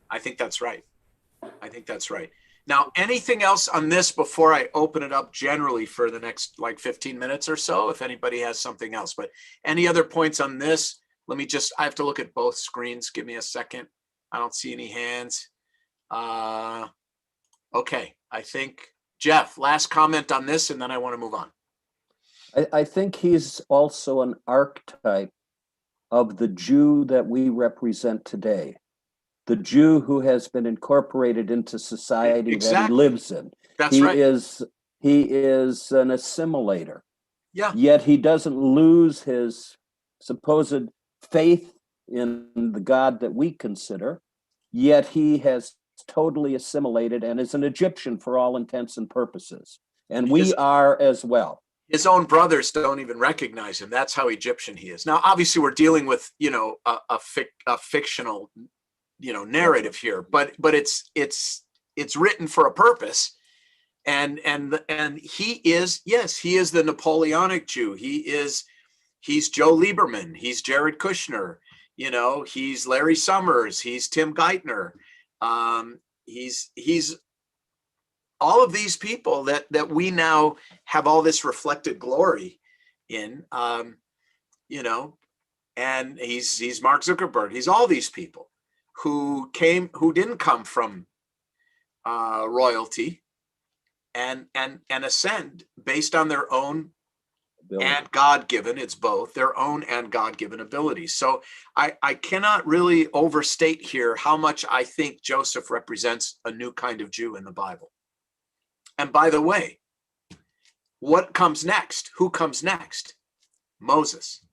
Speaker 1: I think that's right. Now, anything else on this before I open it up generally for the next 15 minutes or so, if anybody has something else? But any other points on this? I have to look at both screens. Give me a second. I don't see any hands. Okay, I think, Jeff, last comment on this, and then I want to move on.
Speaker 6: I think he's also an archetype of the Jew that we represent today. The Jew who has been incorporated into society that he lives in.
Speaker 1: That's right.
Speaker 6: He is an assimilator.
Speaker 1: Yeah.
Speaker 6: Yet he doesn't lose his supposed faith in the God that we consider, yet he has totally assimilated and is an Egyptian for all intents and purposes. And we are as well.
Speaker 1: His own brothers don't even recognize him. That's how Egyptian he is. Now, obviously, we're dealing with, you know, a fictional, you know, narrative here, but it's written for a purpose. And he is, yes, he is the Napoleonic Jew. He's Joe Lieberman. He's Jared Kushner. You know, he's Larry Summers. He's Tim Geithner. He's all of these people that we now have all this reflected glory in, you know, and he's Mark Zuckerberg. He's all these people who didn't come from royalty and ascend based on their own and God-given, it's both, their own and God-given abilities. So I cannot really overstate here how much I think Joseph represents a new kind of Jew in the Bible. And by the way, what comes next? Who comes next? Moses.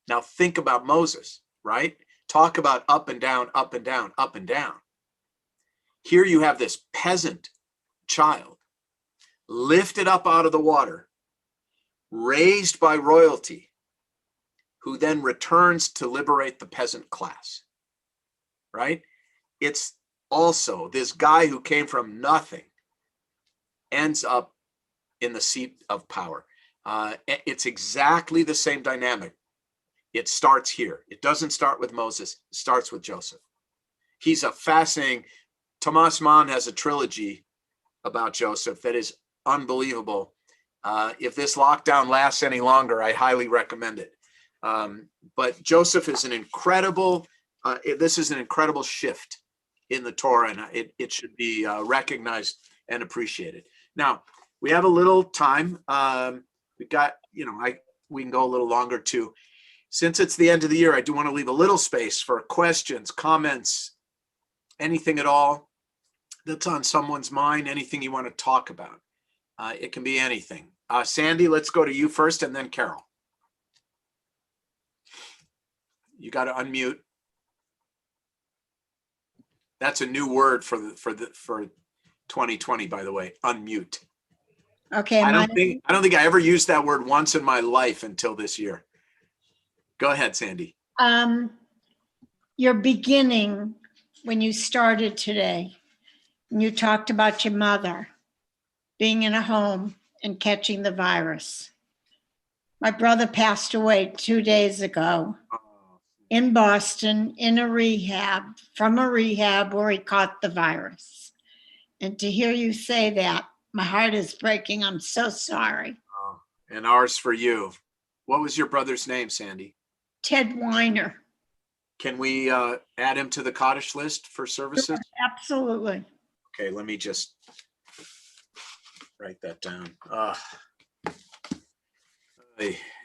Speaker 1: Now think about Moses, right? Talk about up and down, up and down, up and down. Here you have this peasant child lifted up out of the water, raised by royalty, who then returns to liberate the peasant class, right? It's also this guy who came from nothing ends up in the seat of power. It's exactly the same dynamic. It starts here. It doesn't start with Moses. It starts with Joseph. He's a fascinating, Thomas Mann has a trilogy about Joseph that is unbelievable. If this lockdown lasts any longer, I highly recommend it. But Joseph is an incredible, this is an incredible shift in the Torah, and it should be recognized and appreciated. Now, we have a little time. We've got, you know, we can go a little longer too. Since it's the end of the year, I do want to leave a little space for questions, comments, anything at all that's on someone's mind, anything you want to talk about. It can be anything. Sandy, let's go to you first and then Carol. You got to unmute. That's a new word for 2020, by the way, unmute.
Speaker 9: Okay.
Speaker 1: I don't think I ever used that word once in my life until this year. Go ahead, Sandy.
Speaker 9: Your beginning when you started today, and you talked about your mother being in a home and catching the virus. My brother passed away 2 days ago in Boston in a rehab, from a rehab where he caught the virus. And to hear you say that, my heart is breaking. I'm so sorry.
Speaker 1: Oh, and ours for you. What was your brother's name, Sandy?
Speaker 9: Ted Weiner.
Speaker 1: Can we add him to the Kaddish list for services?
Speaker 9: Absolutely.
Speaker 1: Okay, let me just write that down.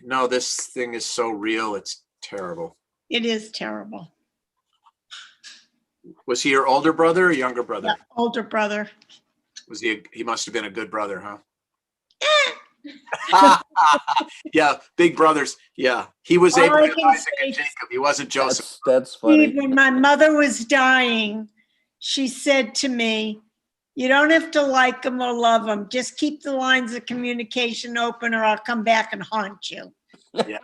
Speaker 1: No, this thing is so real. It's terrible.
Speaker 9: It is terrible.
Speaker 1: Was he your older brother or younger brother?
Speaker 9: Yeah, older brother.
Speaker 1: Was he must have been a good brother, huh? Yeah, big brothers. Yeah, he was
Speaker 9: All
Speaker 1: Abraham,
Speaker 9: I can
Speaker 1: Isaac, and
Speaker 9: say-
Speaker 1: Jacob. He wasn't Joseph.
Speaker 6: That's funny.
Speaker 9: When my mother was dying, she said to me, you don't have to like them or love them. Just keep the lines of communication open or I'll come back and haunt you.
Speaker 1: Yeah.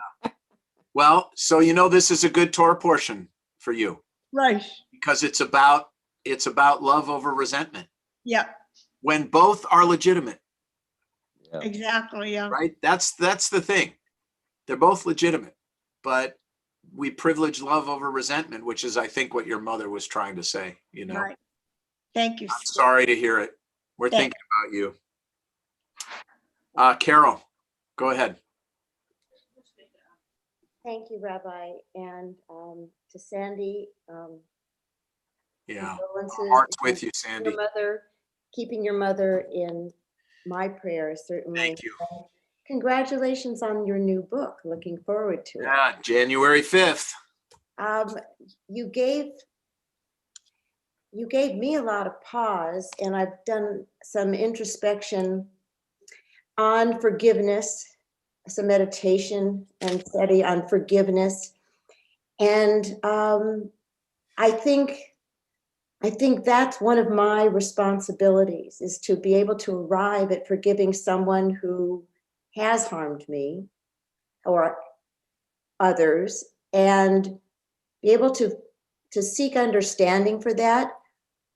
Speaker 1: Well, so you know this is a good Torah portion for you.
Speaker 9: Right.
Speaker 1: Because it's about love over resentment.
Speaker 9: Yeah.
Speaker 1: When both are legitimate.
Speaker 6: Yeah.
Speaker 9: Exactly. Yeah.
Speaker 1: Right? That's the thing. They're both legitimate, but we privilege love over resentment, which is, I think, what your mother was trying to say, you know.
Speaker 9: Right. Thank you.
Speaker 1: I'm sorry to hear it. We're
Speaker 9: Thank
Speaker 1: thinking about you. Carol, go ahead.
Speaker 10: Thank you, Rabbi. And to Sandy,
Speaker 1: Yeah,
Speaker 10: condolences.
Speaker 1: heart's with you, Sandy.
Speaker 10: Your mother, keeping your mother in my prayers, certainly.
Speaker 1: Thank you.
Speaker 10: And congratulations on your new book. Looking forward to it.
Speaker 1: Yeah, January 5th.
Speaker 10: You gave me a lot of pause, and I've done some introspection on forgiveness, some meditation and study on forgiveness. And I think that's one of my responsibilities, is to be able to arrive at forgiving someone who has harmed me or others, and be able to seek understanding for that,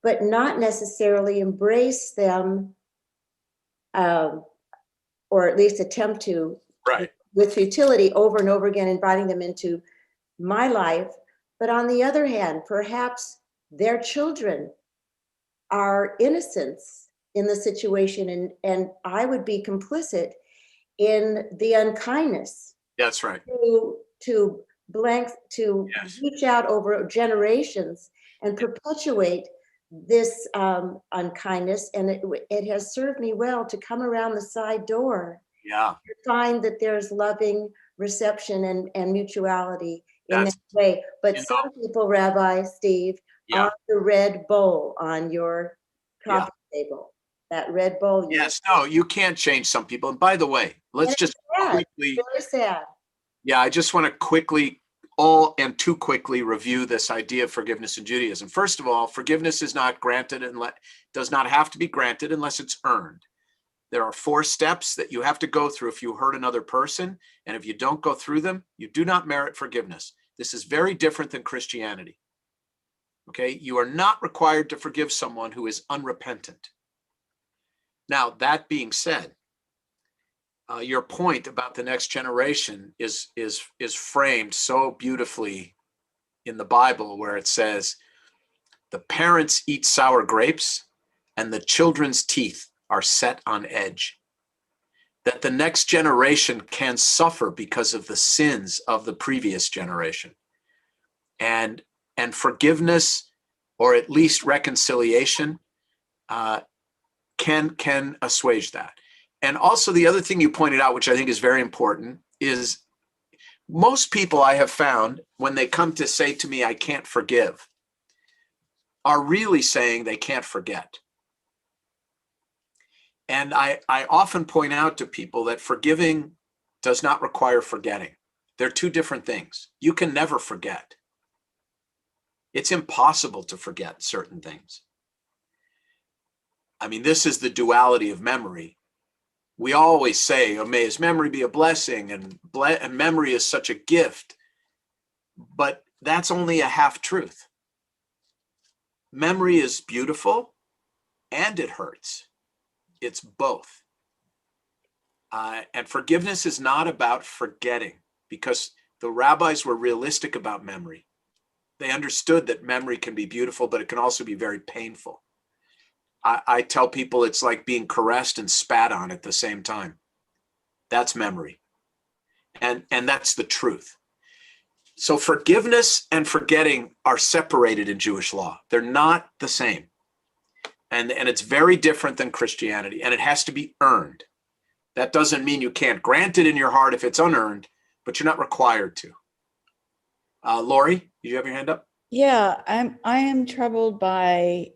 Speaker 10: but not necessarily embrace them, or at least attempt to,
Speaker 1: Right.
Speaker 10: with futility, over and over again, inviting them into my life. But on the other hand, perhaps their children are innocents in the situation, and I would be complicit in the unkindness
Speaker 1: That's right.
Speaker 10: to
Speaker 1: Yes.
Speaker 10: reach out over generations and perpetuate this unkindness. And it has served me well to come around the side door,
Speaker 1: Yeah.
Speaker 10: to find that there's loving reception and mutuality in
Speaker 1: That's,
Speaker 10: that way. But
Speaker 1: you know,
Speaker 10: some people, Rabbi Steve,
Speaker 1: yeah.
Speaker 10: are the red bowl on your
Speaker 1: Yeah.
Speaker 10: coffee table. That red bowl.
Speaker 1: Yes. No, you can't change some people. And by the way, let's just quickly.
Speaker 10: Very sad.
Speaker 1: Yeah, I just want to too quickly review this idea of forgiveness in Judaism. First of all, forgiveness is not granted and does not have to be granted unless it's earned. There are 4 steps that you have to go through if you hurt another person, and if you don't go through them, you do not merit forgiveness. This is very different than Christianity. Okay, you are not required to forgive someone who is unrepentant. Now, that being said, your point about the next generation is framed so beautifully in the Bible, where it says, the parents eat sour grapes and the children's teeth are set on edge. That the next generation can suffer because of the sins of the previous generation. And forgiveness, or at least reconciliation, can assuage that. And also the other thing you pointed out, which I think is very important, is most people I have found, when they come to say to me, I can't forgive, are really saying they can't forget. And I often point out to people that forgiving does not require forgetting. They're 2 different things. You can never forget. It's impossible to forget certain things. I mean, this is the duality of memory. We always say, oh, may his memory be a blessing, and memory is such a gift. But that's only a half truth. Memory is beautiful and it hurts. It's both. And forgiveness is not about forgetting, because the rabbis were realistic about memory. They understood that memory can be beautiful, but it can also be very painful. I tell people it's like being caressed and spat on at the same time. That's memory. And that's the truth. So forgiveness and forgetting are separated in Jewish law. They're not the same. And it's very different than Christianity, and it has to be earned. That doesn't mean you can't grant it in your heart if it's unearned, but you're not required to. Lori, did you have your hand up?
Speaker 11: Yeah, I am troubled by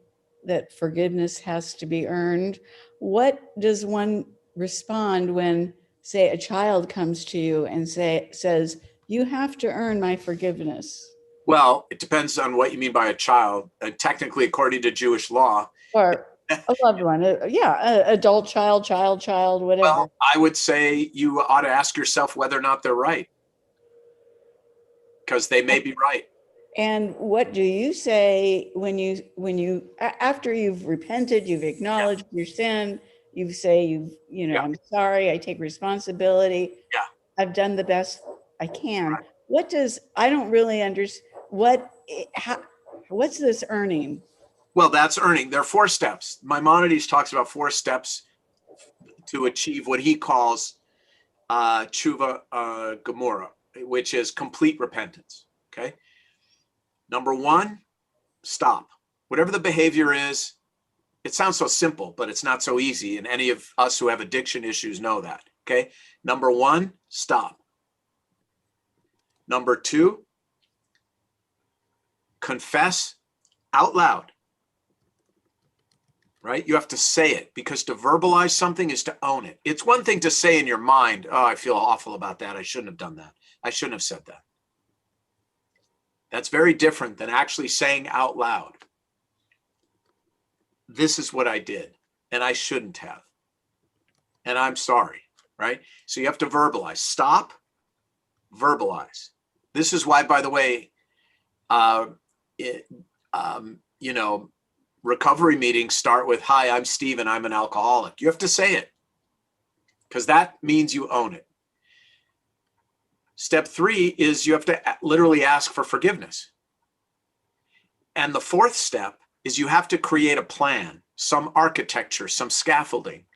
Speaker 11: that forgiveness has to be earned. What does one respond when, say, a child comes to you and says, you have to earn my forgiveness?
Speaker 1: Well, it depends on what you mean by a child. Technically, according to Jewish law.
Speaker 11: Or a loved one. Adult child, whatever.
Speaker 1: Well, I would say you ought to ask yourself whether or not they're right, because they may be right.
Speaker 11: And what do you say when you after you've repented, you've acknowledged your sin, you say I'm sorry, I take responsibility.
Speaker 1: Yeah.
Speaker 11: I've done the best I can.
Speaker 1: Right.
Speaker 11: I don't really understand what's this earning?
Speaker 1: Well, that's earning. There are 4 steps. Maimonides talks about 4 steps to achieve what he calls tshuva gemura, which is complete repentance. Okay. Number 1, stop. Whatever the behavior is, it sounds so simple, but it's not so easy. And any of us who have addiction issues know that. Okay. Number 1, stop. Number 2, confess out loud. Right? You have to say it, because to verbalize something is to own it. It's one thing to say in your mind, oh, I feel awful about that. I shouldn't have done that. I shouldn't have said that. That's very different than actually saying out loud, this is what I did, and I shouldn't have, and I'm sorry, right? So you have to verbalize. Stop, verbalize. This is why, by the way, you know, recovery meetings start with, hi, I'm Steve and I'm an alcoholic. You have to say it because that means you own it. Step 3 is you have to literally ask for forgiveness. And the 4th step is you have to create a plan, some architecture, some scaffolding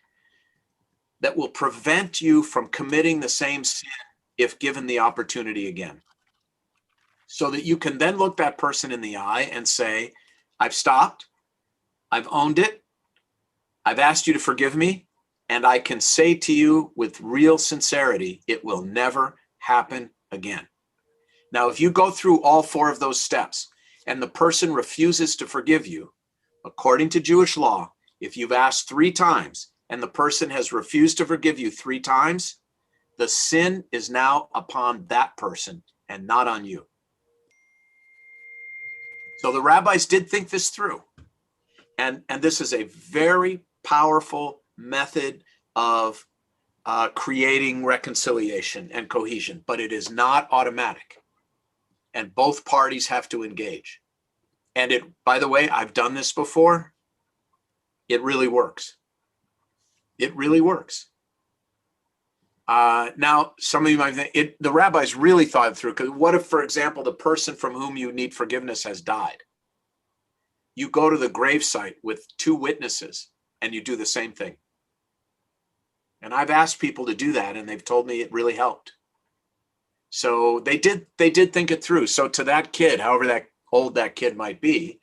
Speaker 1: that will prevent you from committing the same sin if given the opportunity again. So that you can then look that person in the eye and say, I've stopped, I've owned it, I've asked you to forgive me, and I can say to you with real sincerity, it will never happen again. Now, if you go through all 4 of those steps and the person refuses to forgive you, according to Jewish law, if you've asked 3 times and the person has refused to forgive you 3 times, the sin is now upon that person and not on you. So the rabbis did think this through. And this is a very powerful method of creating reconciliation and cohesion, but it is not automatic. And both parties have to engage. And it, by the way, I've done this before. It really works. It really works. Now, some of you might think, the rabbis really thought it through, because what if, for example, the person from whom you need forgiveness has died? You go to the gravesite with 2 witnesses and you do the same thing. And I've asked people to do that and they've told me it really helped. So they did think it through. So to that kid, however that old that kid might be,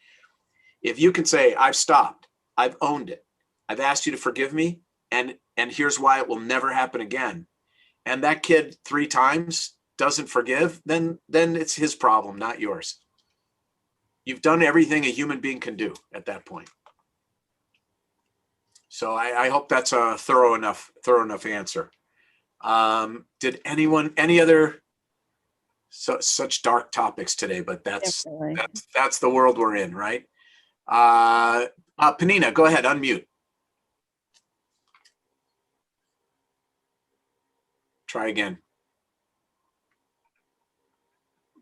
Speaker 1: if you can say, I've stopped, I've owned it, I've asked you to forgive me, and here's why it will never happen again. And that kid 3 times doesn't forgive, then it's his problem, not yours. You've done everything a human being can do at that point. So I hope that's a thorough enough answer. Did anyone, any other such dark topics today, but that's the world we're in, right? Penina, go ahead, unmute. Try again.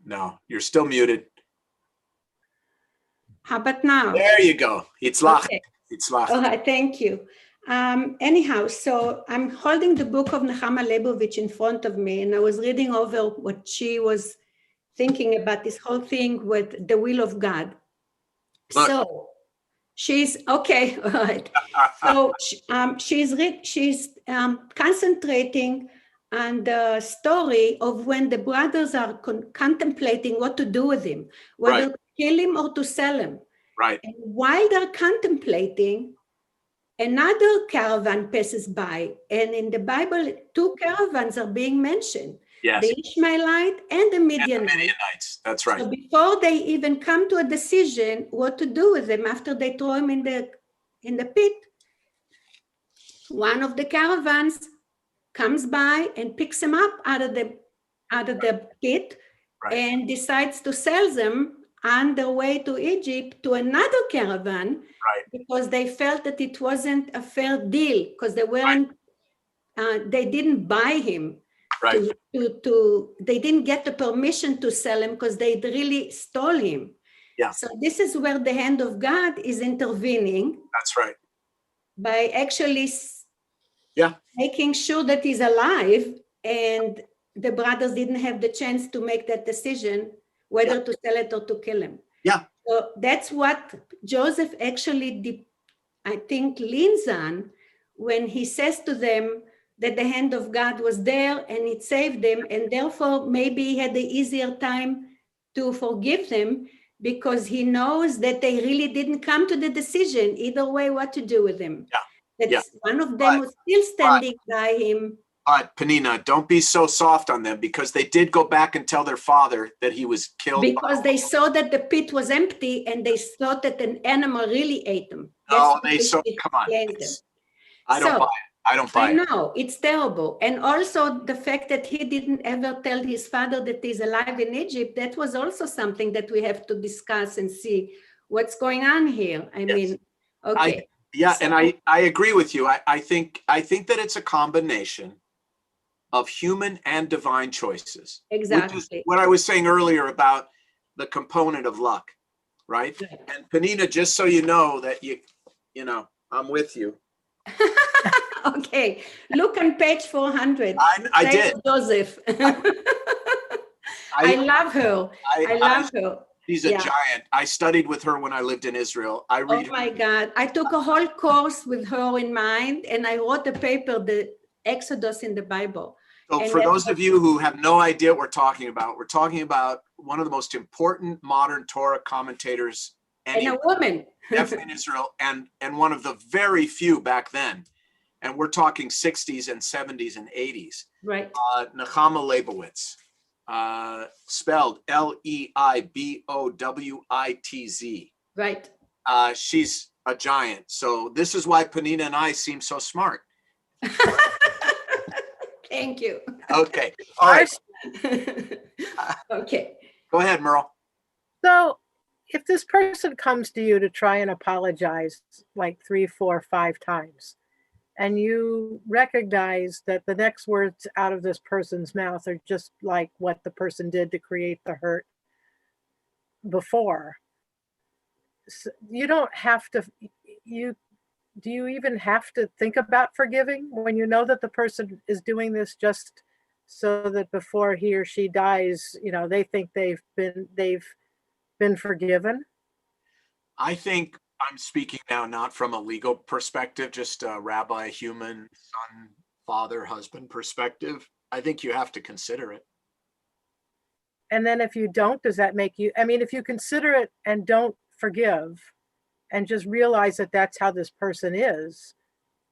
Speaker 1: No, you're still muted.
Speaker 12: How about now?
Speaker 1: There you go. It's lach.
Speaker 12: Okay.
Speaker 1: It's lach.
Speaker 12: All right, thank you. Anyhow, so I'm holding the book of Nechama Leibovich in front of me, and I was reading over what she was thinking about this whole thing with the will of God.
Speaker 1: Look.
Speaker 12: So she's okay. All right. So she's concentrating on the story of when the brothers are contemplating what to do with him, whether to kill him or to sell him.
Speaker 1: Right.
Speaker 12: And while they're contemplating, another caravan passes by, and in the Bible, 2 caravans are being mentioned.
Speaker 1: Yes.
Speaker 12: The Ishmaelite and the
Speaker 1: Midianites. That's right.
Speaker 12: So before they even come to a decision what to do with them after they throw him in the pit, one of the caravans comes by and picks him up out of the pit, and decides to sell them on their way to Egypt to another caravan, because they felt that it wasn't a fair deal, because they weren't, they didn't buy him. They didn't get the permission to sell him because they really stole him.
Speaker 1: Yeah.
Speaker 12: So this is where the hand of God is intervening.
Speaker 1: That's right.
Speaker 12: By actually making sure that he's alive, and the brothers didn't have the chance to make that decision whether to sell it or to kill him.
Speaker 1: Yeah.
Speaker 12: So that's what Joseph actually, I think, leans on when he says to them that the hand of God was there and it saved them, and therefore maybe he had the easier time to forgive them, because he knows that they really didn't come to the decision either way what to do with him. That's one of them was still standing by him.
Speaker 1: But Penina, don't be so soft on them, because they did go back and tell their father that he was killed.
Speaker 12: Because they saw that the pit was empty and they thought that an animal really ate them.
Speaker 1: No, they saw, come on. I don't buy it. I don't buy
Speaker 12: I
Speaker 1: it.
Speaker 12: know, it's terrible. And also the fact that he didn't ever tell his father that he's alive in Egypt, that was also something that we have to discuss and see what's going on here. I mean, okay.
Speaker 1: And I agree with you. I think that it's a combination of human and divine choices.
Speaker 12: Exactly.
Speaker 1: Which is what I was saying earlier about the component of luck, right? And Penina, just so you know that you know, I'm with you.
Speaker 12: Okay, look on page 400.
Speaker 1: I did.
Speaker 12: Joseph. I love her. I love her.
Speaker 1: She's a giant. I studied with her when I lived in Israel. I read.
Speaker 12: Oh my God. I took a whole course with her in mind, and I wrote a paper, the Exodus in the Bible.
Speaker 1: So
Speaker 12: and
Speaker 1: for those of you who have no idea what we're talking about one of the most important modern Torah commentators.
Speaker 12: And a woman.
Speaker 1: Definitely in Israel, and one of the very few back then. And we're talking 60s and 70s and 80s.
Speaker 12: Right.
Speaker 1: Nechama Leibowitz, spelled Leibowitz.
Speaker 12: Right.
Speaker 1: She's a giant. So this is why Penina and I seem so smart.
Speaker 12: Thank you.
Speaker 1: Okay. All right.
Speaker 12: Okay.
Speaker 1: Go ahead, Merle.
Speaker 2: So if this person comes to you to try and apologize like 3, 4, 5 times, and you recognize that the next words out of this person's mouth are just like what the person did to create the hurt before, so you don't have to, do you even have to think about forgiving when you know that the person is doing this just so that before he or she dies, you know, they think they've been forgiven?
Speaker 1: I think I'm speaking now not from a legal perspective, just a rabbi, human, son, father, husband perspective. I think you have to consider it.
Speaker 2: And then if you don't, does that make you, I mean, if you consider it and don't forgive and just realize that that's how this person is,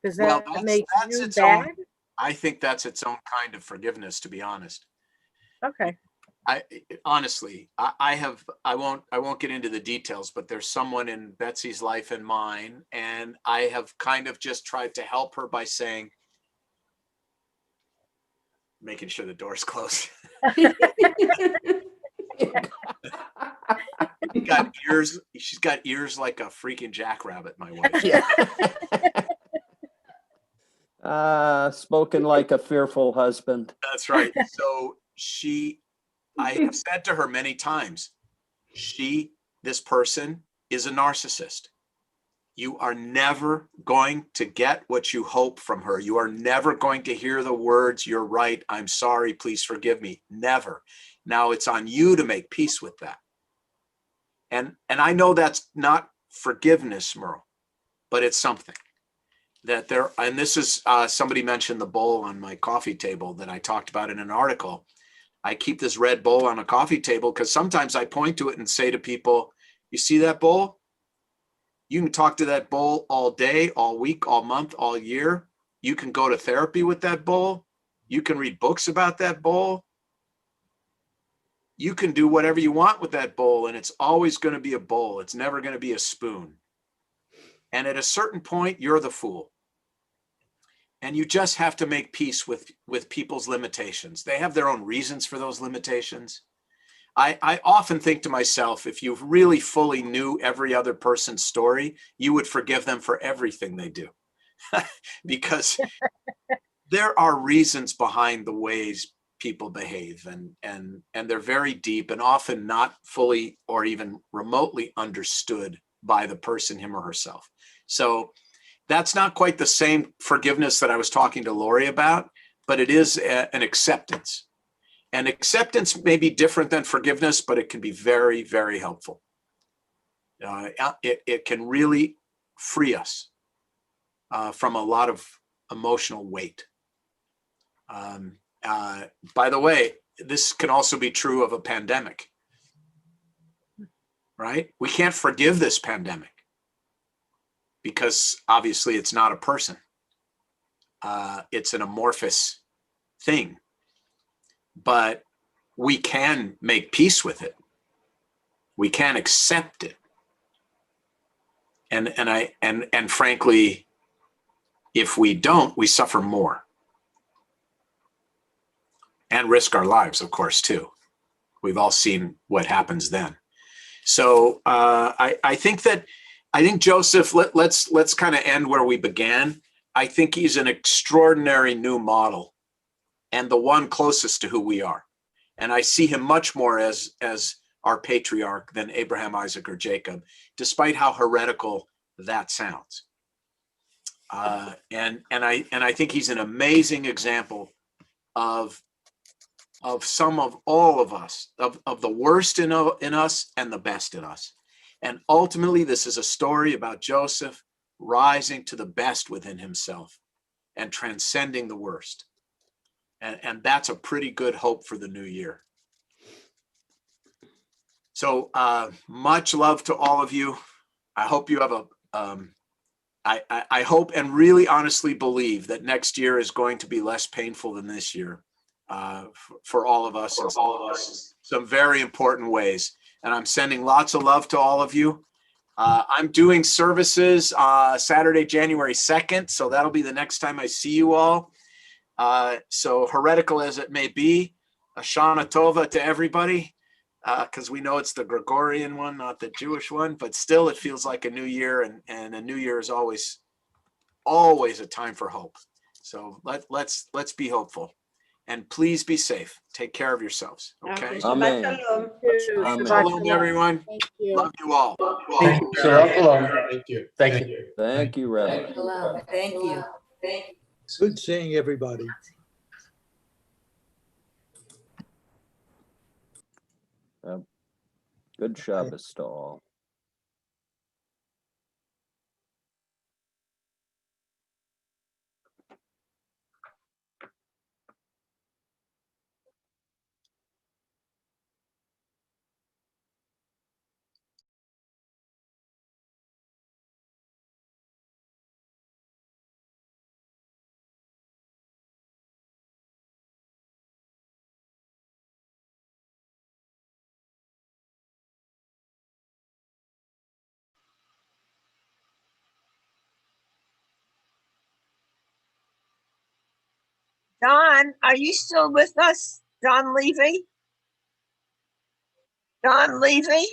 Speaker 2: does that make you bad?
Speaker 1: I think that's its own kind of forgiveness, to be honest.
Speaker 2: Okay.
Speaker 1: I won't get into the details, but there's someone in Betsy's life and mine, and I have kind of just tried to help her by saying, making sure the door's closed. She's got ears like a freaking jackrabbit, my wife.
Speaker 6: Spoken like a fearful husband.
Speaker 1: That's right. So I have said to her many times, this person is a narcissist. You are never going to get what you hope from her. You are never going to hear the words, "You're right, I'm sorry, please forgive me." Never. Now it's on you to make peace with that. And I know that's not forgiveness, Merle, but it's something that and this is, somebody mentioned the bowl on my coffee table that I talked about in an article. I keep this red bowl on a coffee table because sometimes I point to it and say to people, you see that bowl? You can talk to that bowl all day, all week, all month, all year. You can go to therapy with that bowl. You can read books about that bowl. You can do whatever you want with that bowl, and it's always going to be a bowl. It's never going to be a spoon. And at a certain point, you're the fool. And you just have to make peace with people's limitations. They have their own reasons for those limitations. I often think to myself, if you really fully knew every other person's story, you would forgive them for everything they do. Because there are reasons behind the ways people behave, and they're very deep and often not fully or even remotely understood by the person, him or herself. So that's not quite the same forgiveness that I was talking to Lori about, but it is an acceptance. And acceptance may be different than forgiveness, but it can be very, very helpful. It can really free us from a lot of emotional weight. By the way, this can also be true of a pandemic, right? We can't forgive this pandemic because obviously it's not a person. It's an amorphous thing. But we can make peace with it. We can accept it. And frankly, If we don't, we suffer more and risk our lives, of course, too. We've all seen what happens then. So I think Joseph, let's kind of end where we began. I think he's an extraordinary new model and the one closest to who we are. And I see him much more as our patriarch than Abraham, Isaac, or Jacob, despite how heretical that sounds. And I think he's an amazing example of some of all of us, of the worst in us and the best in us. And ultimately, this is a story about Joseph rising to the best within himself and transcending the worst. And that's a pretty good hope for the new year. So much love to all of you. I hope you have I hope and really honestly believe that next year is going to be less painful than this year for all of us in some very important ways. And I'm sending lots of love to all of you. I'm doing services Saturday, January 2nd. So that'll be the next time I see you all. So heretical as it may be, a Shana Tova to everybody, because we know it's the Gregorian one, not the Jewish one, but still it feels like a new year, and a new year is always a time for hope. So let's be hopeful, and please be safe. Take care of yourselves. Okay.
Speaker 6: Amen.
Speaker 12: Shalom.
Speaker 6: Amen.
Speaker 1: Shalom, everyone.
Speaker 2: Thank you.
Speaker 1: Love you all.
Speaker 3: Thank you, sir. Thank you. Thank you.
Speaker 6: Thank you, Rabbi.
Speaker 8: Thank you.
Speaker 13: Good seeing everybody.
Speaker 6: Good Shabbos to all.
Speaker 14: Don, are you still with us? Don Levy? Don Levy?